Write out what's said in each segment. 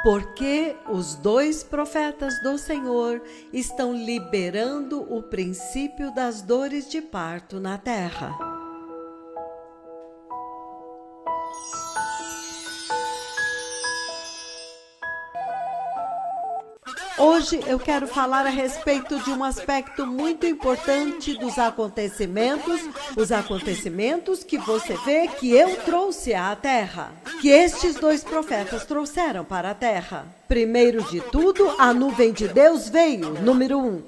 Porque os dois profetas do Senhor estão liberando o princípio das dores de parto na terra. Hoje eu quero falar a respeito de um aspecto muito importante dos acontecimentos, os acontecimentos que você vê que eu trouxe à terra, que estes dois profetas trouxeram para a terra. Primeiro de tudo, a nuvem de Deus veio, número 1.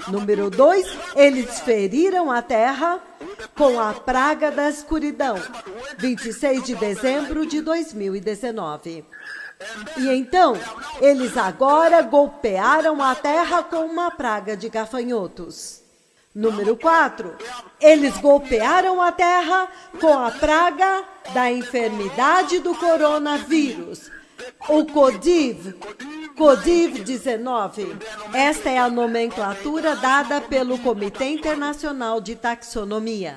Número 2, eles feriram a terra com a praga da escuridão, 26 de dezembro de 2019. E então, eles agora golpearam a terra com uma praga de gafanhotos. Número 4, eles golpearam a terra com a praga da enfermidade do coronavírus, o Covid-19. Esta é a nomenclatura dada pelo Comitê Internacional de Taxonomia.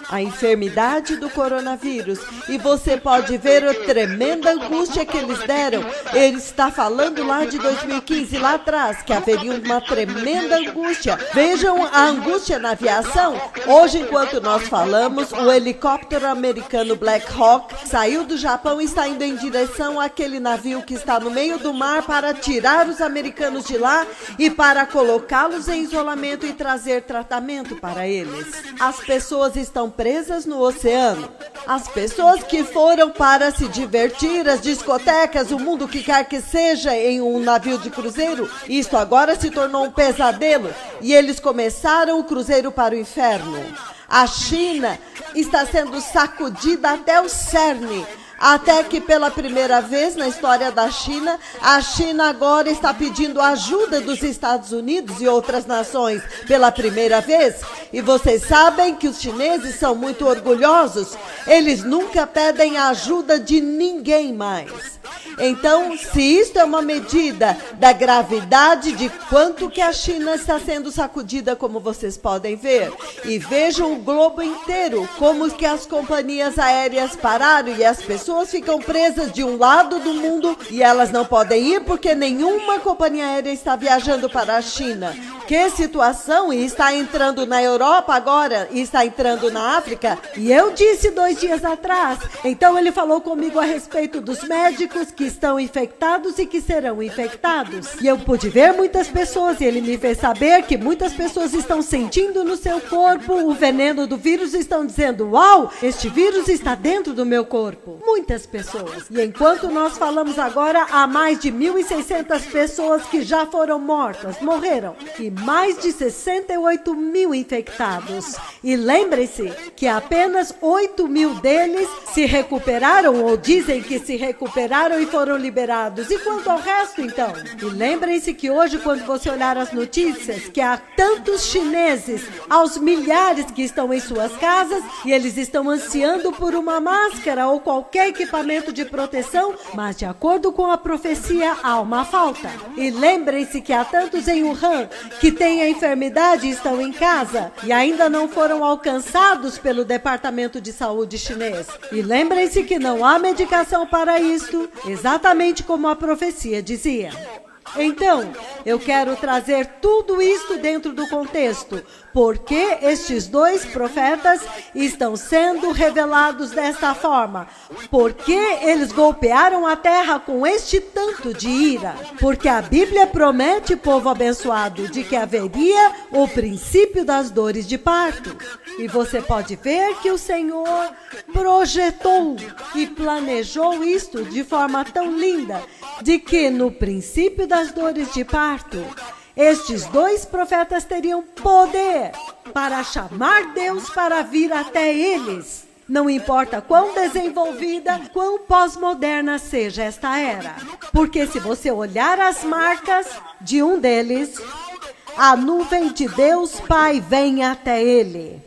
A enfermidade do coronavírus. E você pode ver a tremenda angústia que eles deram. Ele está falando lá de 2015, lá atrás, que haveria uma tremenda angústia. Vejam a angústia na aviação. Hoje, enquanto nós falamos, o helicóptero americano Black Hawk saiu do Japão e está indo em direção àquele navio que está no meio do mar para tirar os americanos de lá e para colocá-los em isolamento e trazer tratamento para eles. As pessoas estão presas no oceano. As pessoas que foram para se divertir, as discotecas, o mundo que quer que seja em um navio de cruzeiro, isto agora se tornou um pesadelo e eles começaram o cruzeiro para o inferno. A China está sendo sacudida até o cerne. Até que pela primeira vez na história da China, a China agora está pedindo ajuda dos Estados Unidos e outras nações pela primeira vez. E vocês sabem que os chineses são muito orgulhosos, eles nunca pedem ajuda de ninguém mais. Então, se isto é uma medida da gravidade de quanto que a China está sendo sacudida, como vocês podem ver, e vejam o globo inteiro, como que as companhias aéreas pararam e as pessoas ficam presas de um lado do mundo e elas não podem ir porque nenhuma companhia aérea está viajando para a China. Que situação! E está entrando na Europa agora, e está entrando na África. E eu disse 2 dias atrás, então ele falou comigo a respeito dos médicos que estão infectados e que serão infectados. E eu pude ver muitas pessoas, e ele me fez saber que muitas pessoas estão sentindo no seu corpo o veneno do vírus e estão dizendo, uau, este vírus está dentro do meu corpo. Muitas pessoas. E enquanto nós falamos agora, há mais de 1.600 pessoas que já foram mortas, morreram. E mais de 68 mil infectados. E lembre-se que apenas 8 mil deles se recuperaram ou dizem que se recuperaram e foram liberados. E quanto ao resto, então? E lembrem-se que hoje, quando você olhar as notícias, que há tantos chineses, aos milhares que estão em suas casas, e eles estão ansiando por uma máscara ou qualquer equipamento de proteção, mas de acordo com a profecia, há uma falta. E lembrem-se que há tantos em Wuhan que têm a enfermidade e estão em casa e ainda não foram alcançados pelo Departamento de Saúde chinês. E lembrem-se que não há medicação para isto, exatamente como a profecia dizia. Então, eu quero trazer tudo isto dentro do contexto, porque estes dois profetas estão sendo revelados desta forma, porque eles golpearam a terra com este tanto de ira, porque a Bíblia promete, povo abençoado, de que haveria o princípio das dores de parto. E você pode ver que o Senhor projetou e planejou isto de forma tão linda, de que no princípio das dores de parto, estes dois profetas teriam poder para chamar Deus para vir até eles. Não importa quão desenvolvida, quão pós-moderna seja esta era. Porque se você olhar as marcas de um deles, a nuvem de Deus Pai vem até ele.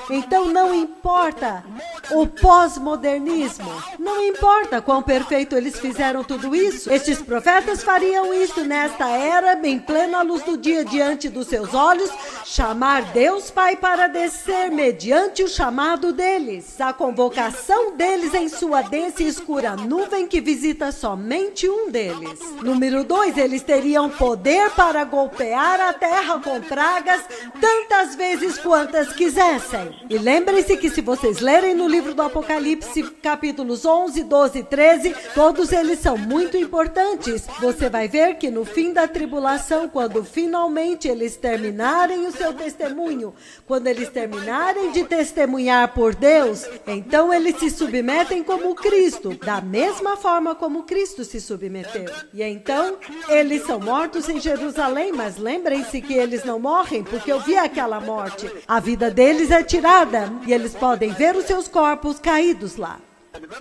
Então não importa o pós-modernismo. Não importa quão perfeito eles fizeram tudo isso, estes profetas fariam isso nesta era, em plena luz do dia, diante dos seus olhos, chamar Deus Pai para descer mediante o chamado deles, a convocação deles em sua densa e escura nuvem que visita somente um deles. Número 2, eles teriam poder para golpear a terra com pragas tantas vezes quantas quisessem. E lembrem-se que se vocês lerem no livro do Apocalipse, capítulos 11, 12 e 13, todos eles são muito importantes. Você vai ver que no fim da tribulação, quando finalmente eles terminarem o seu testemunho, quando eles terminarem de testemunhar por Deus, então eles se submetem como Cristo, da mesma forma como Cristo se submeteu. E então, eles são mortos em Jerusalém, mas lembrem-se que eles não morrem, porque eu vi aquela morte. A vida deles é tirada e eles podem ver os seus corpos caídos lá.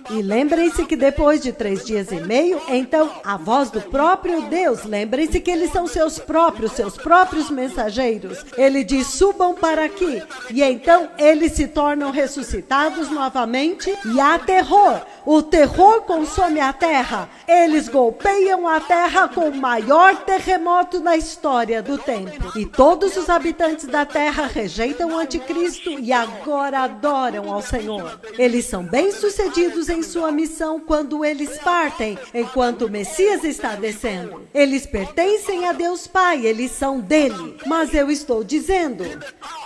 E lembrem-se que depois de 3 dias e meio, então, a voz do próprio Deus, lembrem-se que eles são seus próprios mensageiros. Ele diz, subam para aqui. E então, eles se tornam ressuscitados novamente e há terror. O terror consome a terra. Eles golpeiam a terra com o maior terremoto na história do tempo. E todos os habitantes da terra rejeitam o anticristo e agora adoram ao Senhor. Eles são bem-sucedidos em sua missão quando eles partem, enquanto o Messias está descendo. Eles pertencem a Deus Pai, eles são dele. Mas eu estou dizendo,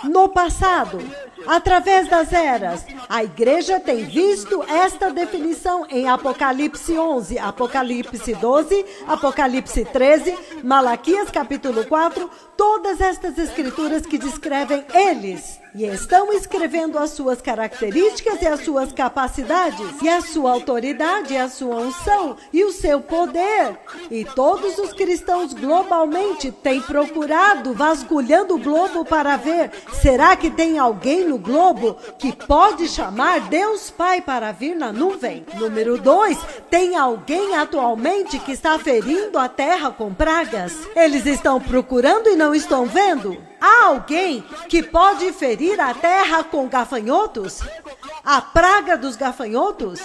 no passado, através das eras, a igreja tem visto esta definição em Apocalipse 11, Apocalipse 12, Apocalipse 13, Malaquias capítulo 4, todas estas escrituras que descrevem eles. E estão escrevendo as suas características e as suas capacidades, e a sua autoridade, e a sua unção, e o seu poder. E todos os cristãos globalmente têm procurado, vasculhando o globo para ver, será que tem alguém no globo que pode chamar Deus Pai para vir na nuvem? Número 2, tem alguém atualmente que está ferindo a terra com pragas? Eles estão procurando e não estão vendo? Há alguém que pode ferir a terra com gafanhotos? A praga dos gafanhotos?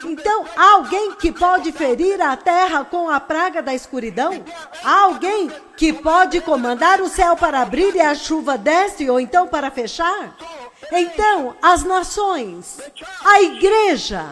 Então, há alguém que pode ferir a terra com a praga da escuridão? Há alguém que pode comandar o céu para abrir e a chuva desce ou então para fechar? Então, as nações, a igreja,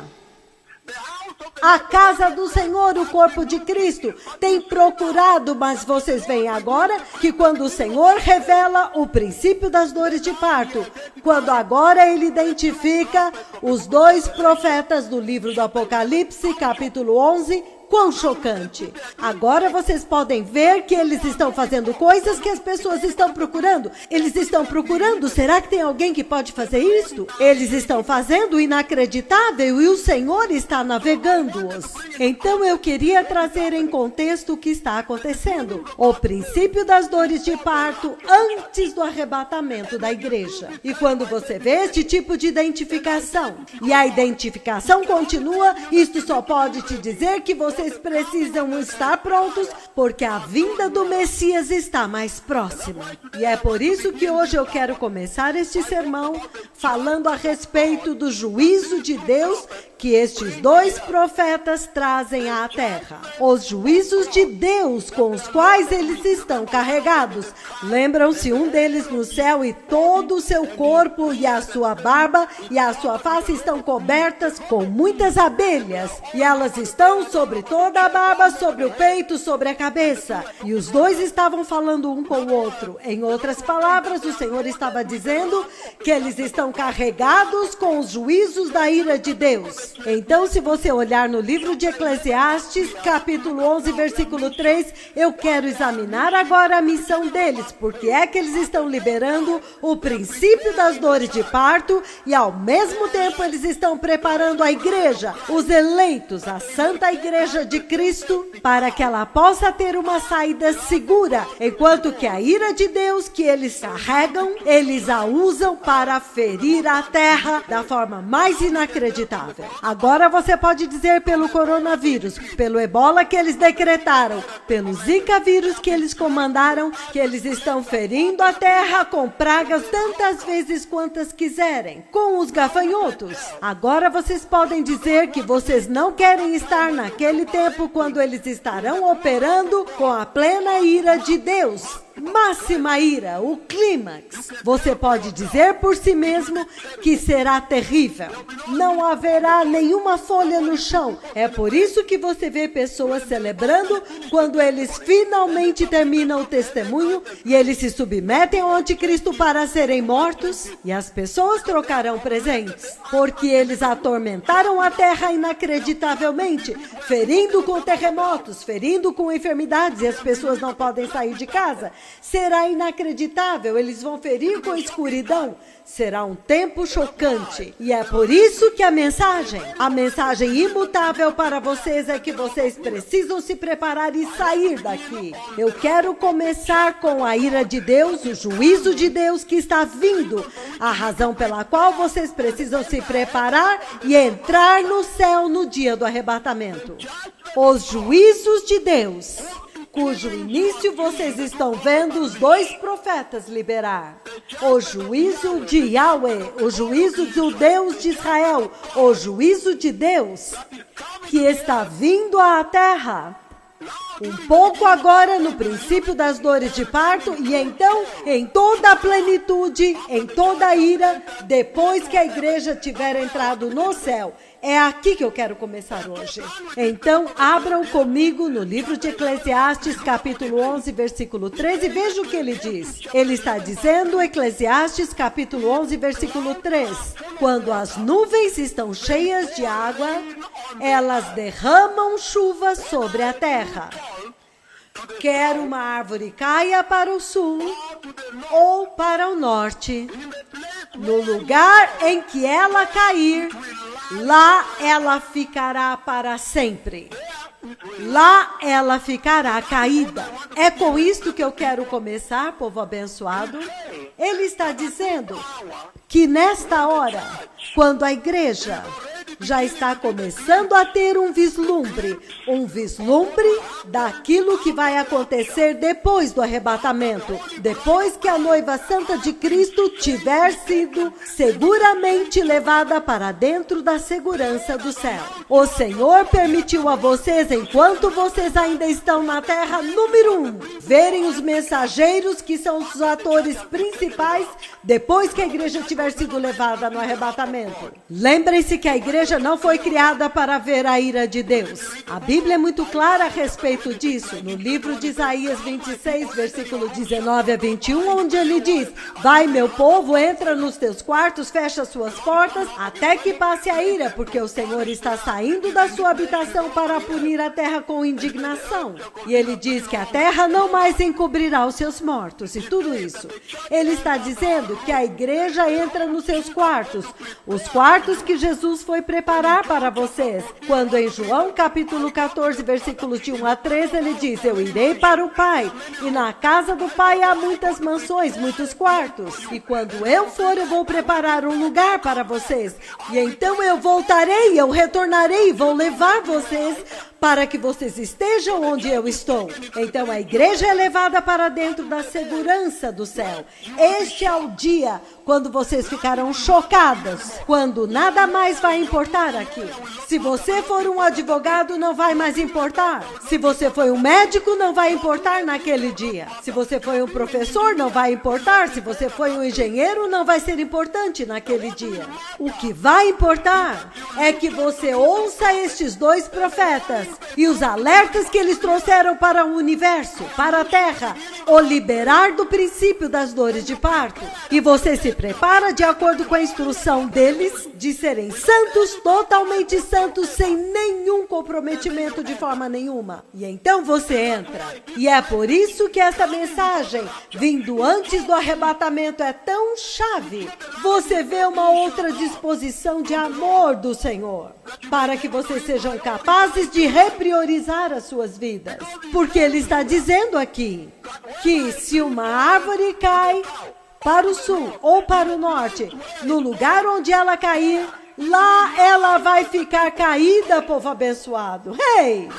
a casa do Senhor, o corpo de Cristo, tem procurado, mas vocês veem agora que quando o Senhor revela o princípio das dores de parto, quando agora ele identifica os 2 profetas do livro do Apocalipse, capítulo 11, quão chocante. Agora vocês podem ver que eles estão fazendo coisas que as pessoas estão procurando. Eles estão procurando, será que tem alguém que pode fazer isto? Eles estão fazendo o inacreditável e o Senhor está navegando-os. Então eu queria trazer em contexto o que está acontecendo. O princípio das dores de parto antes do arrebatamento da igreja. E quando você vê este tipo de identificação, e a identificação continua, isto só pode te dizer que vocês precisam estar prontos, porque a vinda do Messias está mais próxima. E é por isso que hoje eu quero começar este sermão falando a respeito do juízo de Deus que estes 2 profetas trazem à terra. Os juízos de Deus com os quais eles estão carregados. Lembram-se, um deles no céu e todo o seu corpo e a sua barba e a sua face estão cobertas com muitas abelhas. E elas estão sobre toda a barba, sobre o peito, sobre a cabeça. E os 2 estavam falando um com o outro. Em outras palavras, o Senhor estava dizendo que eles estão carregados com os juízos da ira de Deus. Então, se você olhar no livro de Eclesiastes, capítulo 11, versículo 3, eu quero examinar agora a missão deles, porque é que eles estão liberando o princípio das dores de parto e, ao mesmo tempo, eles estão preparando a igreja, os eleitos, a santa igreja igreja de Cristo para que ela possa ter uma saída segura, enquanto que a ira de Deus que eles carregam, eles a usam para ferir a terra da forma mais inacreditável. Agora você pode dizer pelo coronavírus, pelo ebola que eles decretaram, pelo zika vírus que eles comandaram, que eles estão ferindo a terra com pragas tantas vezes quantas quiserem, com os gafanhotos. Agora vocês podem dizer que vocês não querem estar naquele tempo quando eles estarão operando com a plena ira de Deus. Máxima ira, o clímax. Você pode dizer por si mesmo que será terrível. Não haverá nenhuma folha no chão. É por isso que você vê pessoas celebrando quando eles finalmente terminam o testemunho e eles se submetem ao anticristo para serem mortos. E as pessoas trocarão presentes, porque eles atormentaram a terra inacreditavelmente, ferindo com terremotos, ferindo com enfermidades, e as pessoas não podem sair de casa. Será inacreditável, eles vão ferir com escuridão. Será um tempo chocante. E é por isso que a mensagem imutável para vocês é que vocês precisam se preparar e sair daqui. Eu quero começar com a ira de Deus, o juízo de Deus que está vindo. A razão pela qual vocês precisam se preparar e entrar no céu no dia do arrebatamento. Os juízos de Deus, cujo início vocês estão vendo os 2 profetas liberar. O juízo de Yahweh, o juízo do Deus de Israel, o juízo de Deus que está vindo à terra. Um pouco agora no princípio das dores de parto e então em toda a plenitude, em toda a ira, depois que a igreja tiver entrado no céu. É aqui que eu quero começar hoje. Então, abram comigo no livro de Eclesiastes, capítulo 11, versículo 13. Veja o que ele diz. Ele está dizendo, Eclesiastes, capítulo 11, versículo 3. Quando as nuvens estão cheias de água, elas derramam chuva sobre a terra. Quer uma árvore caia para o sul ou para o norte, no lugar em que ela cair, lá ela ficará para sempre. Lá ela ficará caída. É com isto que eu quero começar, povo abençoado. Ele está dizendo que nesta hora, quando a igreja já está começando a ter um vislumbre daquilo que vai acontecer depois do arrebatamento, depois que a noiva santa de Cristo tiver sido seguramente levada para dentro da segurança do céu. O Senhor permitiu a vocês, enquanto vocês ainda estão na terra, número 1, verem os mensageiros que são os atores principais depois que a igreja tiver sido levada no arrebatamento. Lembrem-se que a igreja não foi criada para ver a ira de Deus. A Bíblia é muito clara a respeito disso. No livro de Isaías 26, versículo 19 a 21, onde ele diz: vai, meu povo, entra nos teus quartos, fecha suas portas, até que passe a ira, porque o Senhor está saindo da sua habitação para punir a terra com indignação. E ele diz que a terra não mais encobrirá os seus mortos e tudo isso. Ele está dizendo que a igreja entra nos seus quartos, os quartos que Jesus foi preparar para vocês. Quando em João capítulo 14, versículos de 1 a 13, ele diz: eu irei para o Pai, e na casa do Pai há muitas mansões, muitos quartos. E quando eu for, eu vou preparar um lugar para vocês. E então eu voltarei, eu retornarei e vou levar vocês para que vocês estejam onde eu estou. Então a igreja é levada para dentro da segurança do céu. Este é o dia quando vocês ficarão chocadas, quando nada mais vai importar aqui. Se você for um advogado, não vai mais importar. Se você foi um médico, não vai importar naquele dia. Se você foi um professor, não vai importar. Se você foi um engenheiro, não vai ser importante naquele dia. O que vai importar é que você ouça estes 2 profetas e os alertas que eles trouxeram para o universo, para a terra, o liberar do princípio das dores de parto. E você se prepara de acordo com a instrução deles de serem santos, totalmente santos, sem nenhum comprometimento de forma nenhuma. E então você entra. E é por isso que esta mensagem, vindo antes do arrebatamento, é tão chave. Você vê uma outra disposição de amor do Senhor, para que vocês sejam capazes de repriorizar as suas vidas. Porque Ele está dizendo aqui que se uma árvore cai para o sul ou para o norte, no lugar onde ela cair, lá ela vai ficar caída, povo abençoado. Hey!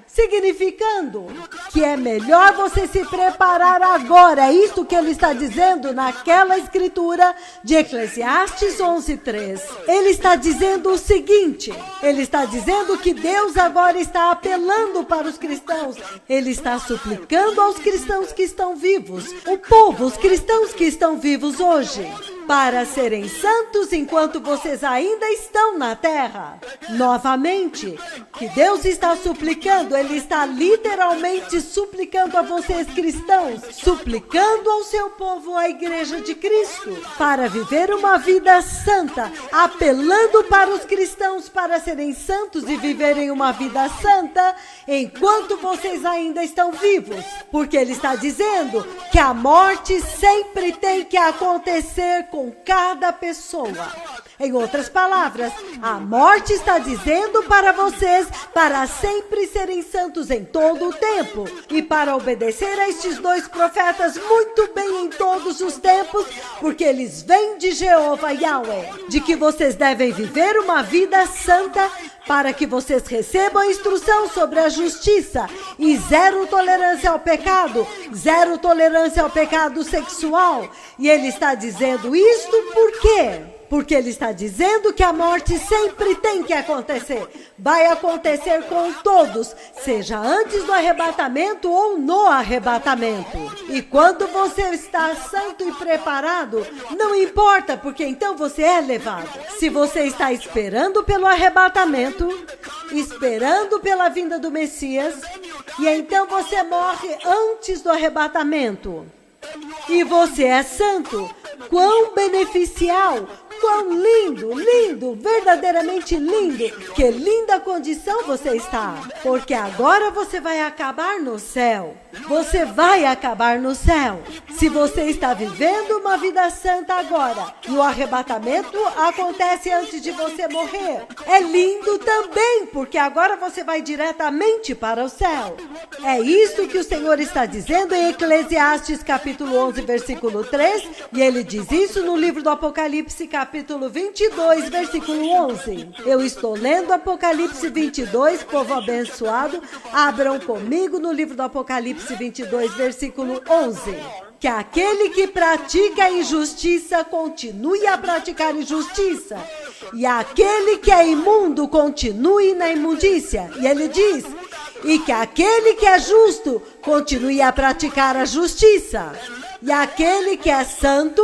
Significando que é melhor você se preparar agora. É isso que ele está dizendo naquela escritura de Eclesiastes 11:3. Ele está dizendo o seguinte, ele está dizendo que Deus agora está apelando para os cristãos. Ele está suplicando aos cristãos que estão vivos, o povo, os cristãos que estão vivos hoje, para serem santos enquanto vocês ainda estão na terra. Novamente, que Deus está suplicando, Ele está literalmente suplicando a vocês cristãos, suplicando ao seu povo, a igreja de Cristo, para viver uma vida santa, apelando para os cristãos para serem santos e viverem uma vida santa enquanto vocês ainda estão vivos. Porque Ele está dizendo que a morte sempre tem que acontecer com cada pessoa. Em outras palavras, a morte está dizendo para vocês para sempre serem santos em todo o tempo e para obedecer a estes dois profetas muito bem em todos os tempos, porque eles vêm de Jeová Yahweh, de que vocês devem viver uma vida santa para que vocês recebam a instrução sobre a justiça e zero tolerância ao pecado, zero tolerância ao pecado sexual. E ele está dizendo isto por quê? Porque ele está dizendo que a morte sempre tem que acontecer. Vai acontecer com todos, seja antes do arrebatamento ou no arrebatamento. E quando você está santo e preparado, não importa, porque então você é levado. Se você está esperando pelo arrebatamento, esperando pela vinda do Messias, e então você morre antes do arrebatamento, e você é santo, quão beneficial, quão lindo, lindo, verdadeiramente lindo, que linda condição você está, porque agora você vai acabar no céu, você vai acabar no céu. Se você está vivendo uma vida santa agora, e o arrebatamento acontece antes de você morrer, é lindo também, porque agora você vai diretamente para o céu. É isso que o Senhor está dizendo em Eclesiastes capítulo 11, versículo 3, e ele diz isso no livro do Apocalipse, capítulo 22, versículo 11. Eu estou lendo Apocalipse 22, povo abençoado. Abram comigo no livro do Apocalipse 22, versículo 11. Que aquele que pratica a injustiça continue a praticar injustiça, e aquele que é imundo continue na imundícia. E ele diz, e que aquele que é justo continue a praticar a justiça, e aquele que é santo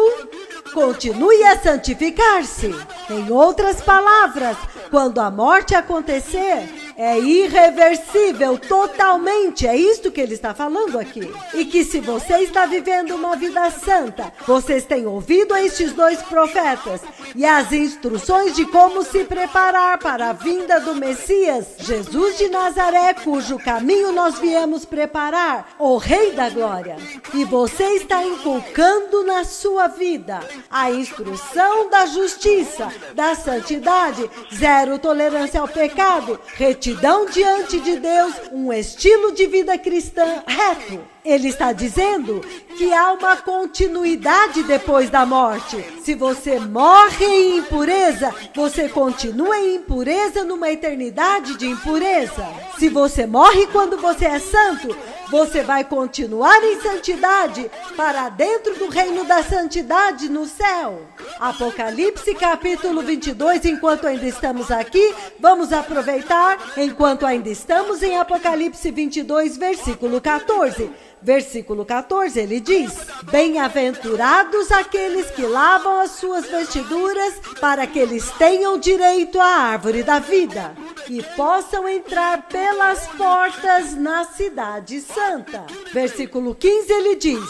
continue a santificar-se. Em outras palavras, quando a morte acontecer, é irreversível, totalmente. É isto que ele está falando aqui. E que se você está vivendo uma vida santa, vocês têm ouvido a estes dois profetas e as instruções de como se preparar para a vinda do Messias, Jesus de Nazaré, cujo caminho nós viemos preparar, o Rei da Glória. E você está inculcando na sua vida a instrução da justiça, da santidade, zero tolerância ao pecado, retidão diante de Deus, um estilo de vida cristã reto. Ele está dizendo que há uma continuidade depois da morte. Se você morre em impureza, você continua em impureza numa eternidade de impureza. Se você morre quando você é santo, você vai continuar em santidade para dentro do reino da santidade no céu. Apocalipse capítulo 22, enquanto ainda estamos aqui, vamos aproveitar, enquanto ainda estamos em Apocalipse 22, versículo 14. Versículo 14, ele diz, bem-aventurados aqueles que lavam as suas vestiduras, para que eles tenham direito à árvore da vida e possam entrar pelas portas na cidade santa. Versículo 15, ele diz,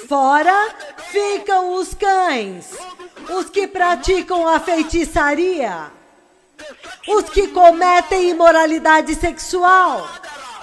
fora ficam os cães, os que praticam a feitiçaria, os que cometem imoralidade sexual,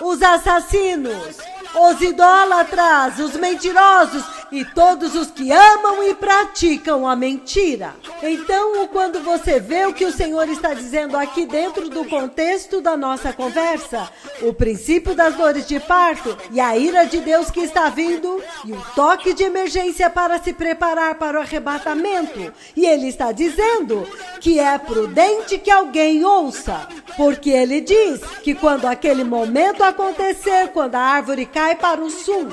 os assassinos, os idólatras, os mentirosos e todos os que amam e praticam a mentira. Então, quando você vê o que o Senhor está dizendo aqui dentro do contexto da nossa conversa, o princípio das dores de parto e a ira de Deus que está vindo e o toque de emergência para se preparar para o arrebatamento, e Ele está dizendo que é prudente que alguém ouça, porque Ele diz que quando aquele momento acontecer, quando a árvore cai para o sul,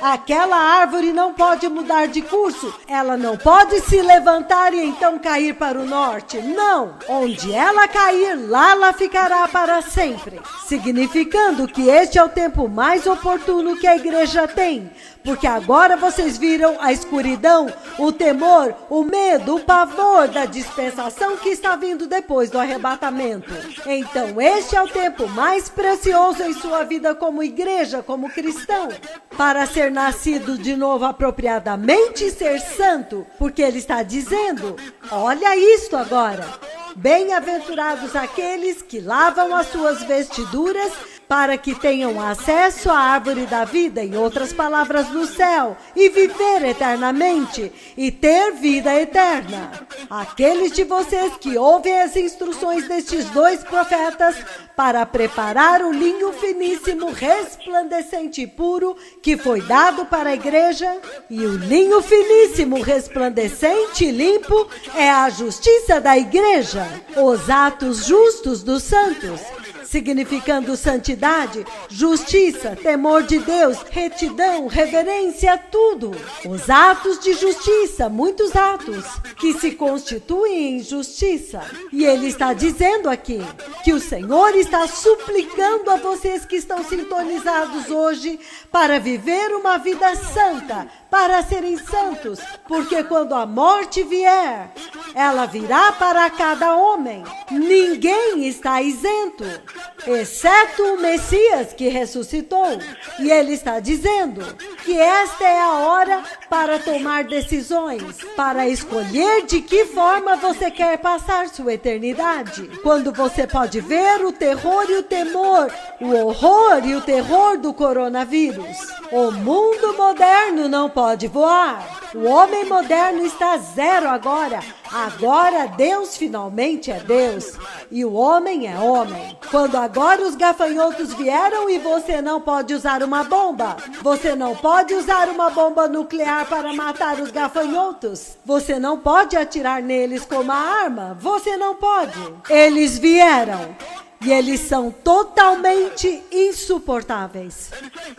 aquela árvore não pode mudar de curso, ela não pode se levantar e então cair para o norte. Não, onde ela cair, lá ela ficará para sempre. Significando que este é o tempo mais oportuno que a igreja tem, porque agora vocês viram a escuridão, o temor, o medo, o pavor da dispensação que está vindo depois do arrebatamento. Então este é o tempo mais precioso em sua vida como igreja, como cristão, para ser nascido de novo apropriadamente e ser santo, porque Ele está dizendo, olha isto agora, bem-aventurados aqueles que lavam as suas vestiduras para que tenham acesso à árvore da vida, em outras palavras, no céu, e viver eternamente, e ter vida eterna. Aqueles de vocês que ouvem as instruções destes dois profetas para preparar o linho finíssimo, resplandecente e puro que foi dado para a igreja, e o linho finíssimo, resplandecente e limpo é a justiça da igreja, os atos justos dos santos, significando santidade, justiça, temor de Deus, retidão, reverência, tudo. Os atos de justiça, muitos atos, que se constituem em justiça. E Ele está dizendo aqui que o Senhor está suplicando a vocês que estão sintonizados hoje para viver uma vida santa, para serem santos, porque quando a morte vier, ela virá para cada homem. Ninguém está isento, exceto o Messias que ressuscitou. E Ele está dizendo que esta é a hora para tomar decisões, para escolher de que forma você quer passar sua eternidade. Quando você pode ver o terror e o temor, o horror e o terror do coronavírus. O mundo moderno não pode voar. O homem moderno está zero agora. Agora Deus finalmente é Deus e o homem é homem. Quando agora os gafanhotos vieram e você não pode usar uma bomba. Você não pode usar uma bomba nuclear para matar os gafanhotos. Você não pode atirar neles com uma arma. Você não pode. Eles vieram. E eles são totalmente insuportáveis.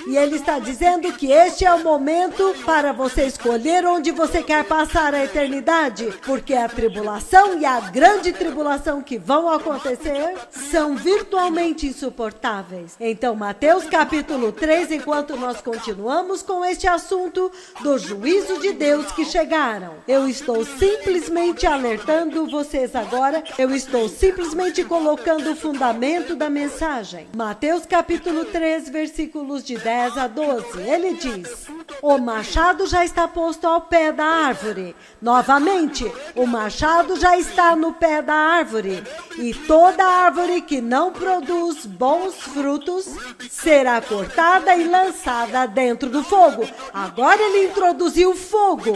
E Ele está dizendo que este é o momento para você escolher onde você quer passar a eternidade, porque a tribulação e a grande tribulação que vão acontecer são virtualmente insuportáveis. Então, Mateus capítulo 3, enquanto nós continuamos com este assunto do juízo de Deus que chegaram, eu estou simplesmente alertando vocês agora, eu estou simplesmente colocando o fundamento da mensagem. Mateus capítulo 3, versículos de 10 a 12, Ele diz: o machado já está posto ao pé da árvore. Novamente, o machado já está no pé da árvore, e toda árvore que não produz bons frutos será cortada e lançada dentro do fogo. Agora Ele introduziu o fogo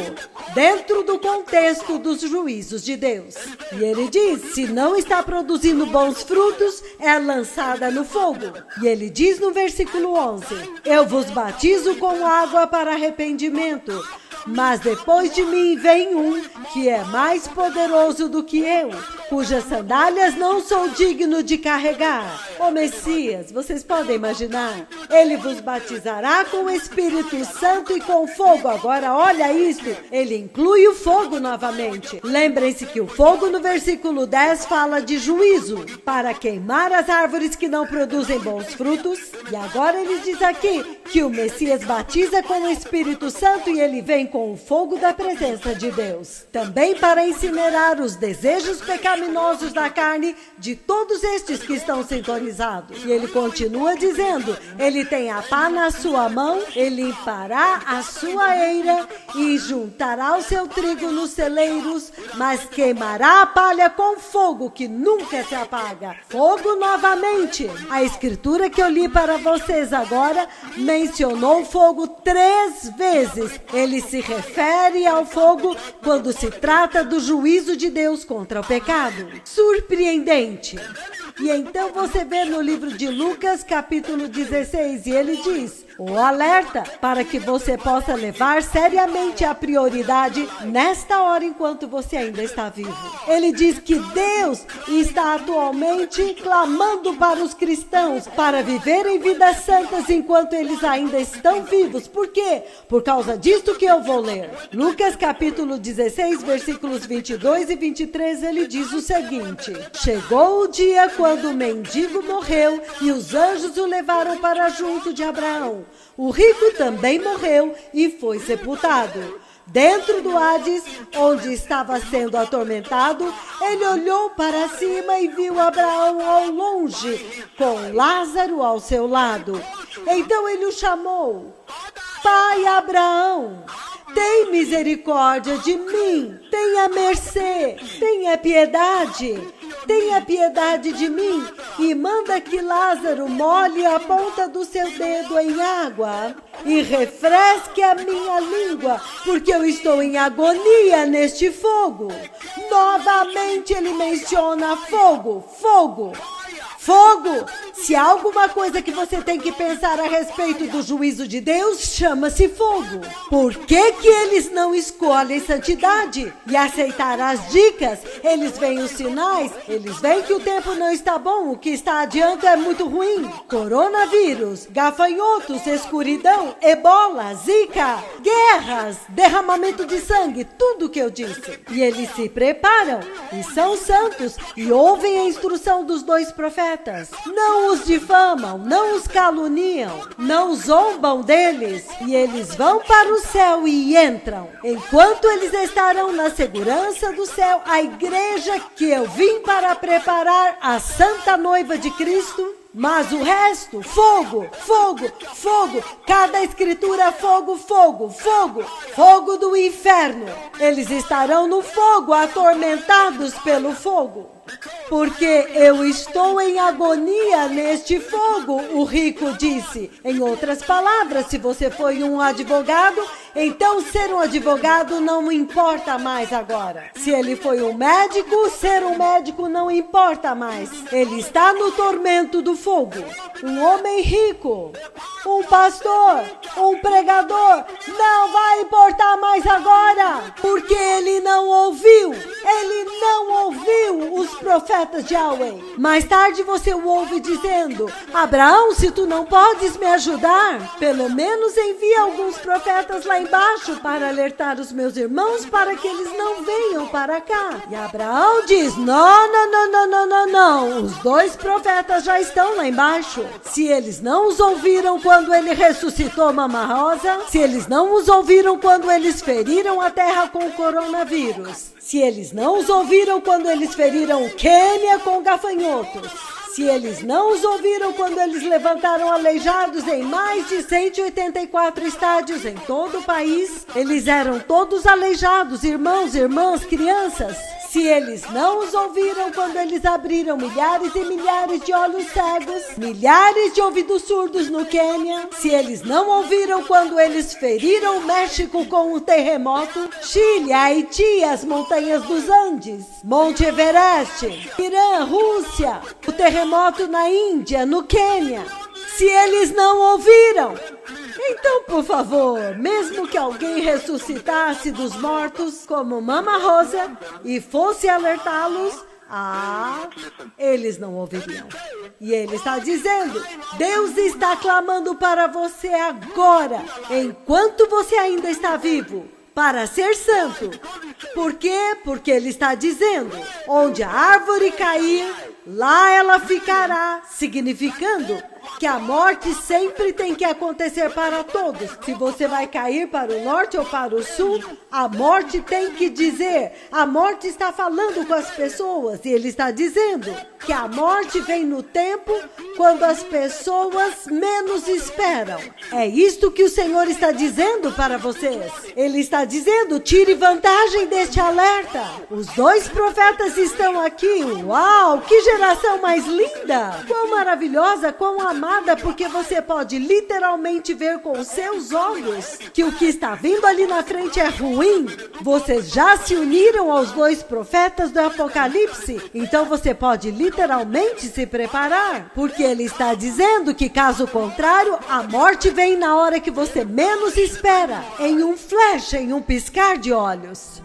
dentro do contexto dos juízos de Deus. E Ele diz, se não está produzindo bons frutos, é lançada no fogo. E Ele diz no versículo 11, eu vos batizo com água para arrependimento, mas depois de mim vem um que é mais poderoso do que eu, cujas sandálias não sou digno de carregar. O Messias, vocês podem imaginar, Ele vos batizará com o Espírito Santo e com fogo. Agora olha isto, Ele inclui o fogo novamente. Lembrem-se que o fogo no versículo 10 fala de juízo, para queimar as árvores que não produzem bons frutos. E agora Ele diz aqui que o Messias batiza com o Espírito Santo e Ele vem com o fogo da presença de Deus. Também para incinerar os desejos pecaminosos pecaminosos da carne de todos estes que estão sintonizados. E ele continua dizendo, ele tem a pá na sua mão, ele limpará a sua eira e juntará o seu trigo nos celeiros, mas queimará a palha com fogo que nunca se apaga. Fogo novamente. A escritura que eu li para vocês agora mencionou fogo 3 vezes. Ele se refere ao fogo quando se trata do juízo de Deus contra o pecado. Surpreendente. E então você vê no livro de Lucas, capítulo 16, e ele diz, o alerta para que você possa levar seriamente a prioridade nesta hora enquanto você ainda está vivo. Ele diz que Deus está atualmente clamando para os cristãos para viverem vidas santas enquanto eles ainda estão vivos. Por quê? Por causa disto que eu vou ler. Lucas capítulo 16, versículos 22 e 23, ele diz o seguinte, chegou o dia quando o mendigo morreu e os anjos o levaram para junto de Abraão. O rico também morreu e foi sepultado. Dentro do Hades, onde estava sendo atormentado, ele olhou para cima e viu Abraão ao longe, com Lázaro ao seu lado. Então ele o chamou, Pai Abraão, tem misericórdia de mim, tenha mercê, tenha piedade de mim e manda que Lázaro molhe a ponta do seu dedo em água e refresque a minha língua, porque eu estou em agonia neste fogo. Novamente ele menciona fogo, fogo. Fogo! Se há alguma coisa que você tem que pensar a respeito do juízo de Deus, chama-se fogo. Por que que eles não escolhem santidade e aceitar as dicas? Eles veem os sinais, eles veem que o tempo não está bom, o que está adiante é muito ruim. Coronavírus, gafanhotos, escuridão, ebola, zika, guerras, derramamento de sangue, tudo o que eu disse. E eles se preparam e são santos e ouvem a instrução dos 2 profetas. Não os difamam, não os caluniam, não zombam deles, e eles vão para o céu e entram. Enquanto eles estarão na segurança do céu, a igreja que eu vim para preparar a santa noiva de Cristo. Mas o resto, fogo, fogo, fogo, cada escritura, fogo, fogo, fogo, fogo do inferno. Eles estarão no fogo, atormentados pelo fogo. Porque eu estou em agonia neste fogo, o rico disse. Em outras palavras, se você foi um advogado, então ser um advogado não importa mais agora. Se ele foi um médico, ser um médico não importa mais. Ele está no tormento do fogo. Um homem rico, um pastor, um pregador, não vai importar mais agora, porque ele não ouviu os profetas de Yahweh. Mais tarde você o ouve dizendo, Abraão, se tu não podes me ajudar, pelo menos envia alguns profetas lá embaixo para alertar os meus irmãos para que eles não venham para cá. E Abraão diz, não, os 2 profetas já estão lá embaixo. Se eles não os ouviram quando ele ressuscitou Mama Rosa, se eles não os ouviram quando eles feriram a terra com o coronavírus, se eles não os ouviram quando eles feriram o Quênia com gafanhotos, se eles não os ouviram quando eles levantaram aleijados em mais de 184 estádios em todo o país, eles eram todos aleijados, irmãos, irmãs, crianças. Se eles não os ouviram quando eles abriram milhares e milhares de olhos cegos, milhares de ouvidos surdos no Quênia, se eles não ouviram quando eles feriram o México com o terremoto, Chile, Haiti, as montanhas dos Andes, Monte Everest, Irã, Rússia, o terremoto na Índia, no Quênia, se eles não ouviram, então, por favor, mesmo que alguém ressuscitasse dos mortos como Mama Rosa e fosse alertá-los, eles não ouviriam. E ele está dizendo, Deus está clamando para você agora, enquanto você ainda está vivo, para ser santo. Por quê? Porque ele está dizendo, onde a árvore cair, lá ela ficará, significando que a morte sempre tem que acontecer para todos. Se você vai cair para o norte ou para o sul, a morte tem que dizer. A morte está falando com as pessoas e ele está dizendo que a morte vem no tempo quando as pessoas menos esperam. É isto que o Senhor está dizendo para vocês. Ele está dizendo, tire vantagem deste alerta. Os 2 profetas estão aqui. Uau, que geração mais linda! Quão maravilhosa, quão amada, porque você pode literalmente ver com seus olhos que o que está vindo ali na frente é ruim. Vocês já se uniram aos 2 profetas do Apocalipse, então você pode literalmente se preparar, porque ele está dizendo que, caso contrário, a morte vem na hora que você menos espera, em um flash, em um piscar de olhos.